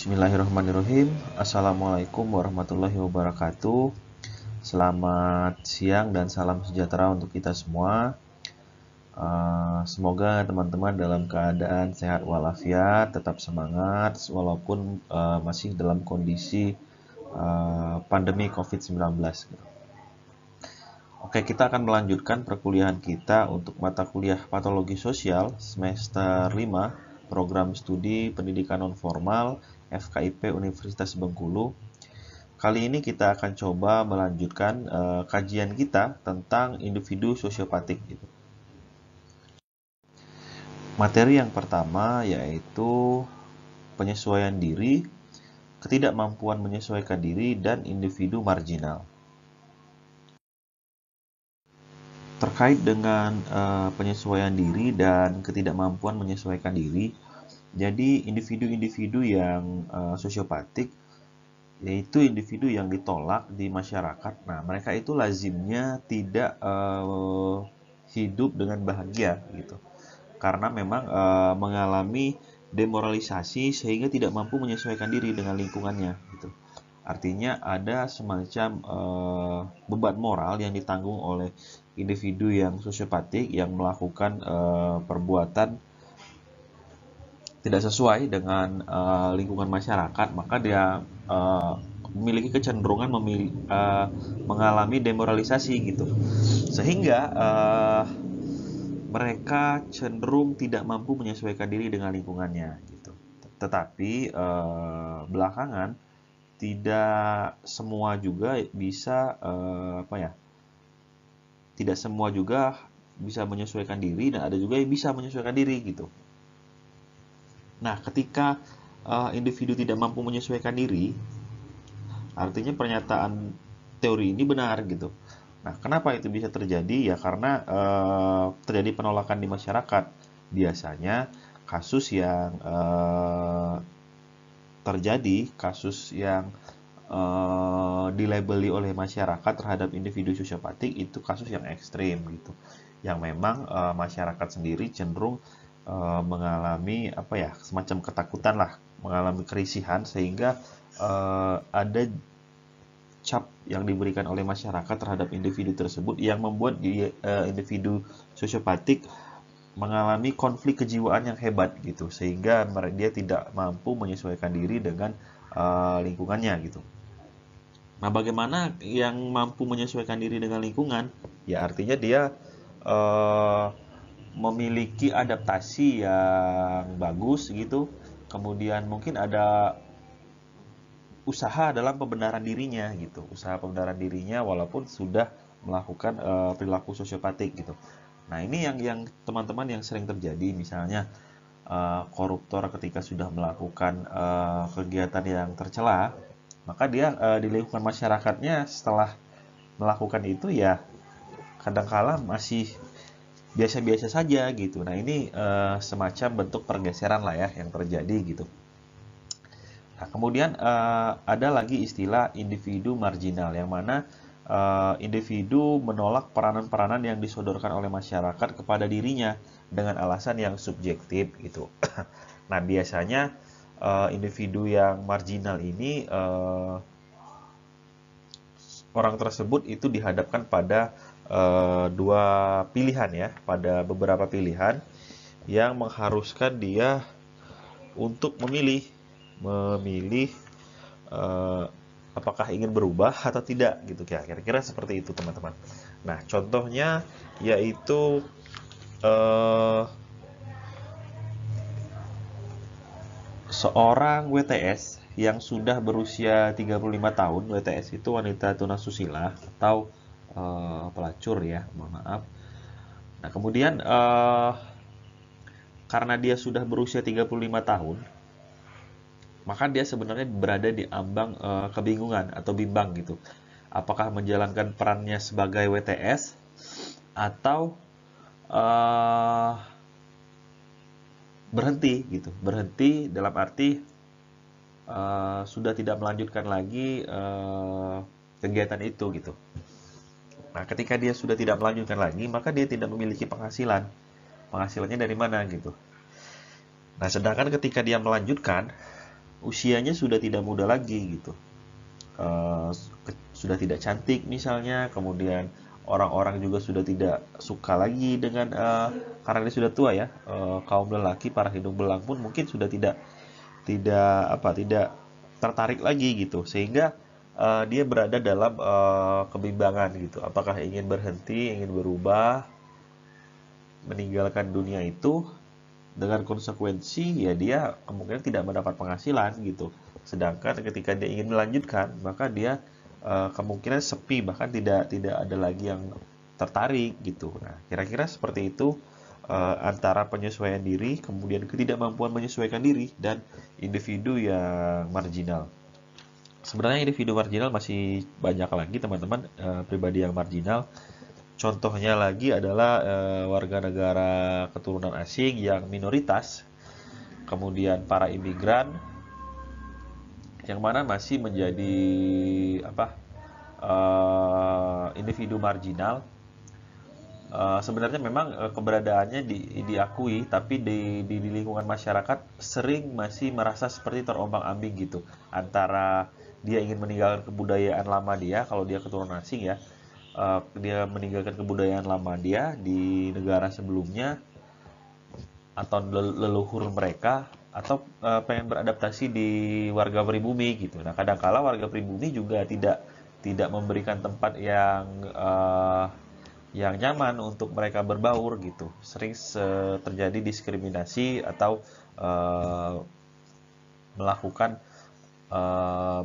Bismillahirrahmanirrahim. Assalamualaikum warahmatullahi wabarakatuh. Selamat siang dan salam sejahtera untuk kita semua. Semoga teman-teman dalam keadaan sehat walafiat, tetap semangat walaupun masih dalam kondisi pandemi COVID-19. Oke, kita akan melanjutkan perkuliahan kita untuk mata kuliah Patologi Sosial semester 5 Program Studi Pendidikan Non-Formal FKIP Universitas Bengkulu. Kali ini kita akan coba melanjutkan kajian kita tentang individu sosiopatik. Materi yang pertama yaitu penyesuaian diri, ketidakmampuan menyesuaikan diri, dan individu marginal. Terkait dengan penyesuaian diri dan ketidakmampuan menyesuaikan diri, jadi individu-individu yang sosiopatik yaitu individu yang ditolak di masyarakat. Nah, mereka itu lazimnya tidak hidup dengan bahagia gitu. Karena memang mengalami demoralisasi sehingga tidak mampu menyesuaikan diri dengan lingkungannya gitu. Artinya ada semacam beban moral yang ditanggung oleh individu yang sosiopatik yang melakukan perbuatan tidak sesuai dengan lingkungan masyarakat, maka dia memiliki kecenderungan mengalami demoralisasi gitu, sehingga mereka cenderung tidak mampu menyesuaikan diri dengan lingkungannya gitu. Tetapi belakangan tidak semua juga bisa tidak semua juga bisa menyesuaikan diri, dan ada juga yang bisa menyesuaikan diri gitu. Nah, ketika individu tidak mampu menyesuaikan diri, artinya pernyataan teori ini benar gitu. Nah, kenapa itu bisa terjadi? Ya karena terjadi penolakan di masyarakat. Biasanya kasus yang terjadi, kasus yang dilabeli oleh masyarakat terhadap individu sosiopatik itu kasus yang ekstrim gitu. Yang memang masyarakat sendiri cenderung mengalami semacam ketakutan lah, mengalami kerisihan, sehingga ada cap yang diberikan oleh masyarakat terhadap individu tersebut yang membuat individu sosiopatik mengalami konflik kejiwaan yang hebat gitu, sehingga dia tidak mampu menyesuaikan diri dengan lingkungannya gitu. Nah, bagaimana yang mampu menyesuaikan diri dengan lingkungan? Ya artinya dia memiliki adaptasi yang bagus gitu. Kemudian mungkin ada usaha dalam pembenaran dirinya gitu. Usaha pembenaran dirinya walaupun sudah melakukan perilaku sosiopatik gitu. Nah, ini yang teman-teman yang sering terjadi, misalnya koruptor ketika sudah melakukan kegiatan yang tercela, maka dia di lingkungan masyarakatnya setelah melakukan itu ya kadangkala masih biasa-biasa saja gitu. Nah, ini semacam bentuk pergeseran lah ya yang terjadi gitu. Nah, kemudian ada lagi istilah individu marginal, yang mana individu menolak peranan-peranan yang disodorkan oleh masyarakat kepada dirinya dengan alasan yang subjektif gitu. Nah, biasanya individu yang marginal ini orang tersebut itu dihadapkan pada dua pilihan ya, pada beberapa pilihan yang mengharuskan dia untuk memilih apakah ingin berubah atau tidak gitu, kira-kira seperti itu teman-teman. Nah, contohnya yaitu seorang WTS yang sudah berusia 35 tahun. WTS itu wanita tunasusila atau pelacur ya, mohon maaf. Nah, kemudian karena dia sudah berusia 35 tahun, maka dia sebenarnya berada di ambang kebingungan atau bimbang gitu. Apakah menjalankan perannya sebagai WTS atau berhenti gitu. Berhenti dalam arti sudah tidak melanjutkan lagi kegiatan itu gitu. Nah, ketika dia sudah tidak melanjutkan lagi, maka dia tidak memiliki penghasilan. Penghasilannya dari mana gitu. Nah, sedangkan ketika dia melanjutkan, usianya sudah tidak muda lagi gitu. Sudah tidak cantik misalnya, kemudian orang-orang juga sudah tidak suka lagi dengan karena dia sudah tua ya, kaum lelaki para hidung belang pun mungkin sudah tidak tertarik lagi gitu, sehingga dia berada dalam kebimbangan gitu, apakah ingin berhenti, ingin berubah, meninggalkan dunia itu, dengan konsekuensi ya dia kemungkinan tidak mendapat penghasilan gitu. Sedangkan ketika dia ingin melanjutkan, maka dia kemungkinan sepi, bahkan tidak ada lagi yang tertarik gitu. Nah, kira-kira seperti itu, antara penyesuaian diri, kemudian ketidakmampuan menyesuaikan diri, dan individu yang marginal. Sebenarnya individu marginal masih banyak lagi teman-teman, pribadi yang marginal. Contohnya lagi adalah warga negara keturunan asing yang minoritas, kemudian para imigran yang mana masih menjadi individu marginal. Sebenarnya memang keberadaannya diakui, tapi di lingkungan masyarakat sering masih merasa seperti terombang-ambing gitu, antara dia ingin meninggalkan kebudayaan lama dia, kalau dia keturunan asing ya, dia meninggalkan kebudayaan lama dia di negara sebelumnya atau leluhur mereka, atau pengen beradaptasi di warga pribumi gitu. Nah, kadangkala warga pribumi juga tidak memberikan tempat yang nyaman untuk mereka berbaur gitu. Sering terjadi diskriminasi atau melakukan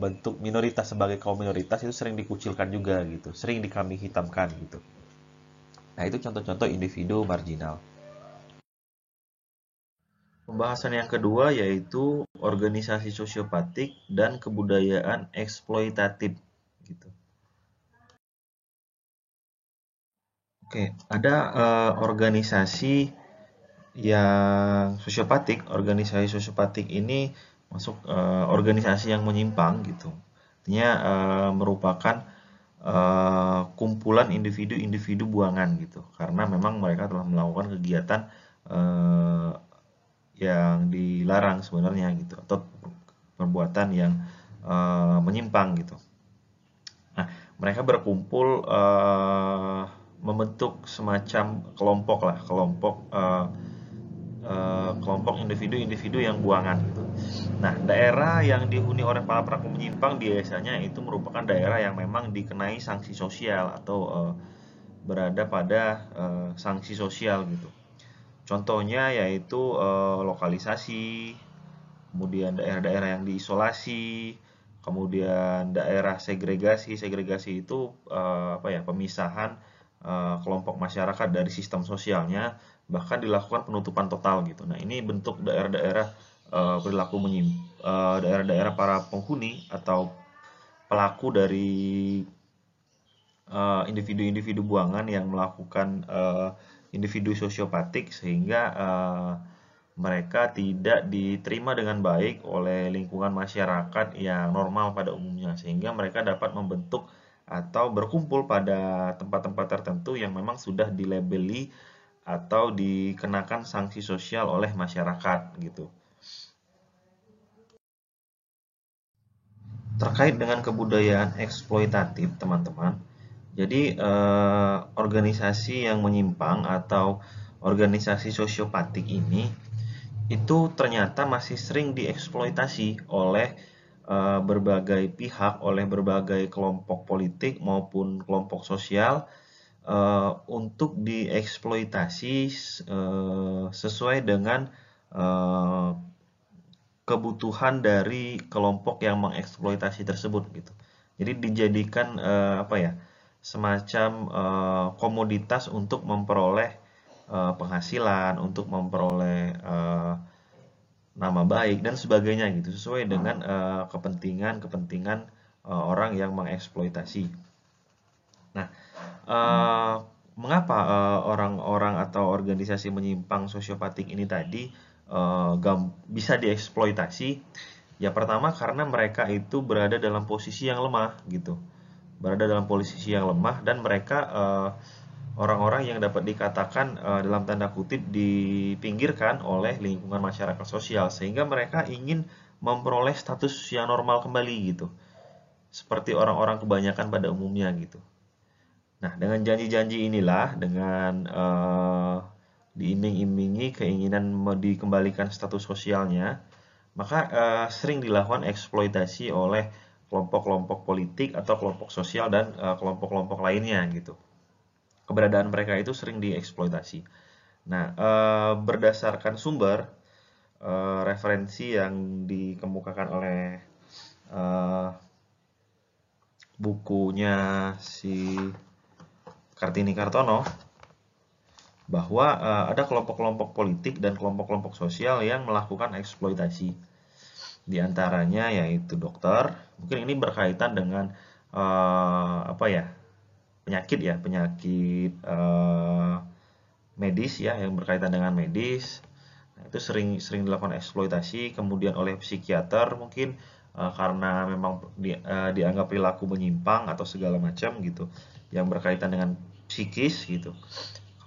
bentuk minoritas sebagai kaum minoritas itu sering dikucilkan juga gitu, sering dikambing hitamkan gitu. Nah, itu contoh-contoh individu marginal. Pembahasan yang kedua yaitu organisasi sosiopatik dan kebudayaan eksploitatif gitu. Oke, ada organisasi yang sosiopatik. Organisasi sosiopatik ini masuk organisasi yang menyimpang gitu. Artinya merupakan kumpulan individu-individu buangan gitu. Karena memang mereka telah melakukan kegiatan yang dilarang sebenarnya gitu, atau perbuatan yang menyimpang gitu. Nah, mereka berkumpul membentuk semacam kelompok lah, kelompok individu-individu yang buangan gitu. Nah, daerah yang dihuni oleh para pelaku menyimpang biasanya itu merupakan daerah yang memang dikenai sanksi sosial atau berada pada sanksi sosial gitu. Contohnya yaitu lokalisasi, kemudian daerah-daerah yang diisolasi, kemudian daerah segregasi. Segregasi itu pemisahan kelompok masyarakat dari sistem sosialnya, bahkan dilakukan penutupan total gitu. Nah, ini bentuk daerah-daerah perilaku daerah-daerah para penghuni atau pelaku dari individu-individu buangan yang melakukan individu sosiopatik, sehingga mereka tidak diterima dengan baik oleh lingkungan masyarakat yang normal pada umumnya, sehingga mereka dapat membentuk atau berkumpul pada tempat-tempat tertentu yang memang sudah dilabeli atau dikenakan sanksi sosial oleh masyarakat gitu. Terkait dengan kebudayaan eksploitatif, teman-teman. Jadi organisasi yang menyimpang atau organisasi sosiopatik ini itu ternyata masih sering dieksploitasi oleh berbagai pihak, oleh berbagai kelompok politik maupun kelompok sosial untuk dieksploitasi sesuai dengan eh, kebutuhan dari kelompok yang mengeksploitasi tersebut gitu. Jadi dijadikan semacam komoditas untuk memperoleh penghasilan, untuk memperoleh nama baik dan sebagainya gitu, sesuai dengan kepentingan-kepentingan orang yang mengeksploitasi. Nah, eh, mengapa orang-orang atau organisasi menyimpang sosiopatik ini tadi bisa dieksploitasi? Ya, pertama karena mereka itu berada dalam posisi yang lemah gitu, berada dalam posisi yang lemah, dan mereka orang-orang yang dapat dikatakan dalam tanda kutip dipinggirkan oleh lingkungan masyarakat sosial, sehingga mereka ingin memperoleh status yang normal kembali gitu. Seperti orang-orang kebanyakan pada umumnya gitu. Nah, dengan janji-janji inilah, dengan diiming-imingi keinginan dikembalikan status sosialnya, maka sering dilakukan eksploitasi oleh kelompok-kelompok politik atau kelompok sosial dan kelompok-kelompok lainnya gitu. Keberadaan mereka itu sering dieksploitasi. Nah, berdasarkan sumber referensi yang dikemukakan oleh bukunya si Kartini Kartono, bahwa ada kelompok-kelompok politik dan kelompok-kelompok sosial yang melakukan eksploitasi. Di antaranya yaitu dokter. Mungkin ini berkaitan dengan penyakit medis ya, yang berkaitan dengan medis. Nah, itu sering dilakukan eksploitasi. Kemudian oleh psikiater mungkin karena memang dianggap perilaku menyimpang atau segala macam gitu, yang berkaitan dengan psikis gitu.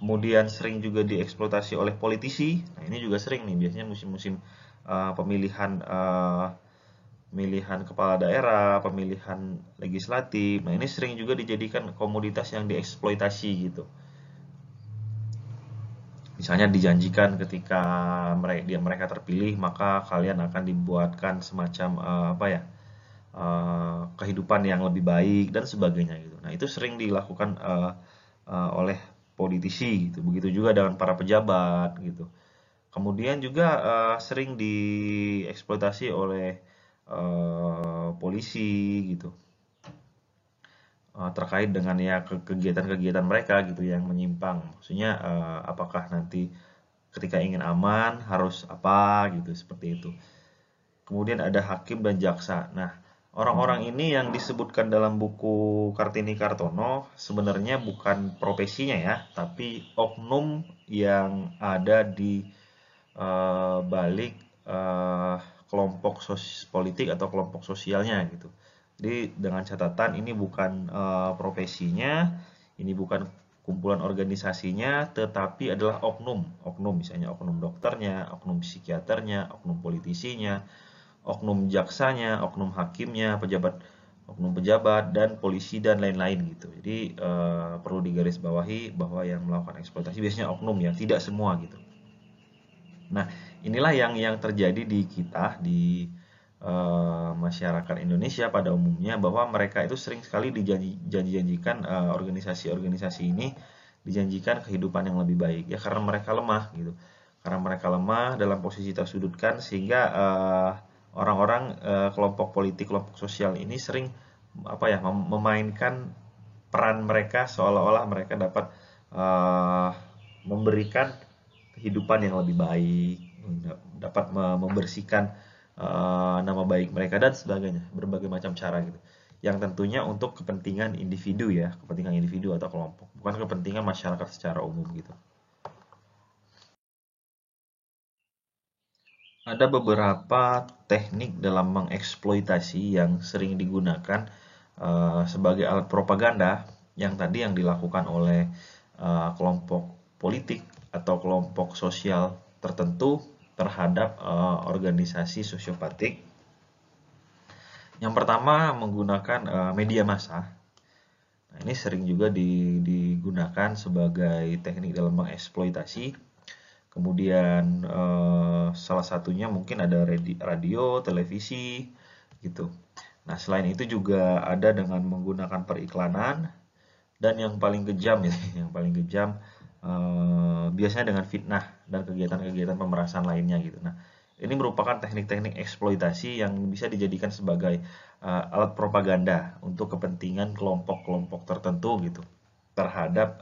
Kemudian sering juga dieksploitasi oleh politisi. Nah, ini juga sering nih, biasanya musim-musim pemilihan kepala daerah, pemilihan legislatif. Nah, ini sering juga dijadikan komoditas yang dieksploitasi gitu. Misalnya dijanjikan ketika mereka terpilih, maka kalian akan dibuatkan semacam kehidupan yang lebih baik dan sebagainya gitu. Nah, itu sering dilakukan oleh politisi gitu. Begitu juga dengan para pejabat gitu. Kemudian juga sering dieksploitasi oleh polisi gitu. Terkait dengan ya kegiatan-kegiatan mereka gitu yang menyimpang. Maksudnya apakah nanti ketika ingin aman harus apa gitu, seperti itu. Kemudian ada hakim dan jaksa. Nah, orang-orang ini yang disebutkan dalam buku Kartini Kartono sebenarnya bukan profesinya ya, tapi oknum yang ada di balik kelompok politik atau kelompok sosialnya gitu. Jadi dengan catatan ini bukan profesinya, ini bukan kumpulan organisasinya, tetapi adalah oknum misalnya oknum dokternya, oknum psikiaternya, oknum politisinya, oknum jaksanya, oknum hakimnya, oknum pejabat dan polisi dan lain-lain gitu. Jadi perlu digarisbawahi bahwa yang melakukan eksploitasi biasanya oknum ya, tidak semua gitu. Nah, inilah yang terjadi di kita, di masyarakat Indonesia pada umumnya, bahwa mereka itu sering sekali dijanjikan organisasi-organisasi ini dijanjikan kehidupan yang lebih baik ya, karena mereka lemah gitu. Karena mereka lemah dalam posisi tersudutkan, sehingga orang-orang kelompok politik, kelompok sosial ini sering memainkan peran mereka seolah-olah mereka dapat memberikan kehidupan yang lebih baik, dapat membersihkan nama baik mereka dan sebagainya, berbagai macam cara gitu. Yang tentunya untuk kepentingan individu ya, kepentingan individu atau kelompok, bukan kepentingan masyarakat secara umum gitu. Ada beberapa teknik dalam mengeksploitasi yang sering digunakan sebagai alat propaganda yang tadi yang dilakukan oleh kelompok politik atau kelompok sosial tertentu terhadap organisasi sosiopatik. Yang pertama menggunakan media massa. Nah, ini sering juga digunakan sebagai teknik dalam mengeksploitasi. Kemudian salah satunya mungkin ada radio, televisi gitu. Nah, selain itu juga ada dengan menggunakan periklanan, dan yang paling kejam ya, yang paling kejam biasanya dengan fitnah dan kegiatan-kegiatan pemerasan lainnya gitu. Nah, ini merupakan teknik-teknik eksploitasi yang bisa dijadikan sebagai alat propaganda untuk kepentingan kelompok-kelompok tertentu gitu terhadap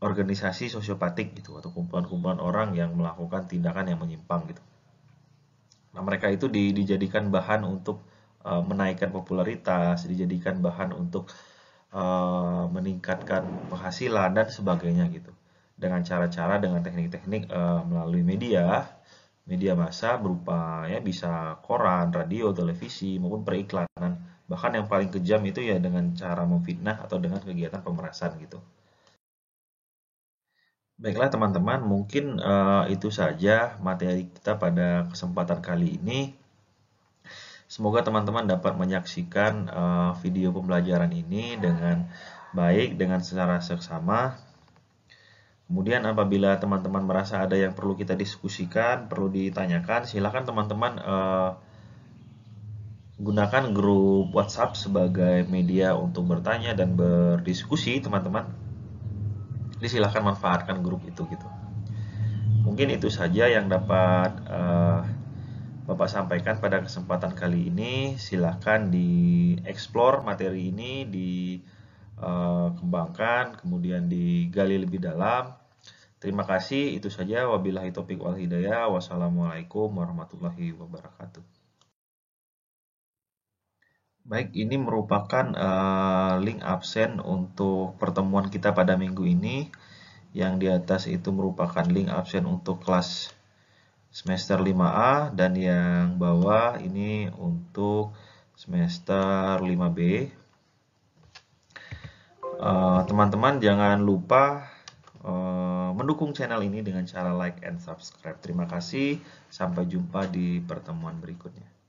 organisasi sosiopatik gitu, atau kumpulan-kumpulan orang yang melakukan tindakan yang menyimpang gitu. Nah, mereka itu dijadikan bahan untuk menaikkan popularitas, dijadikan bahan untuk meningkatkan penghasilan dan sebagainya gitu. Dengan cara-cara, dengan teknik-teknik melalui media massa berupa ya bisa koran, radio, televisi maupun periklanan. Bahkan yang paling kejam itu ya dengan cara memfitnah atau dengan kegiatan pemerasan gitu. Baiklah teman-teman, mungkin itu saja materi kita pada kesempatan kali ini. Semoga teman-teman dapat menyaksikan video pembelajaran ini dengan baik, dengan secara seksama. Kemudian apabila teman-teman merasa ada yang perlu kita diskusikan, perlu ditanyakan, silakan teman-teman gunakan grup WhatsApp sebagai media untuk bertanya dan berdiskusi, teman-teman. Jadi silahkan manfaatkan grup itu gitu. Mungkin itu saja yang dapat Bapak sampaikan pada kesempatan kali ini. Silahkan dieksplor materi ini, dikembangkan, kemudian digali lebih dalam. Terima kasih, itu saja. Wabillahi taufiq wal hidayah. Wassalamualaikum warahmatullahi wabarakatuh. Baik, ini merupakan link absen untuk pertemuan kita pada minggu ini. Yang di atas itu merupakan link absen untuk kelas semester 5A dan yang bawah ini untuk semester 5B. Teman-teman jangan lupa mendukung channel ini dengan cara like and subscribe. Terima kasih, sampai jumpa di pertemuan berikutnya.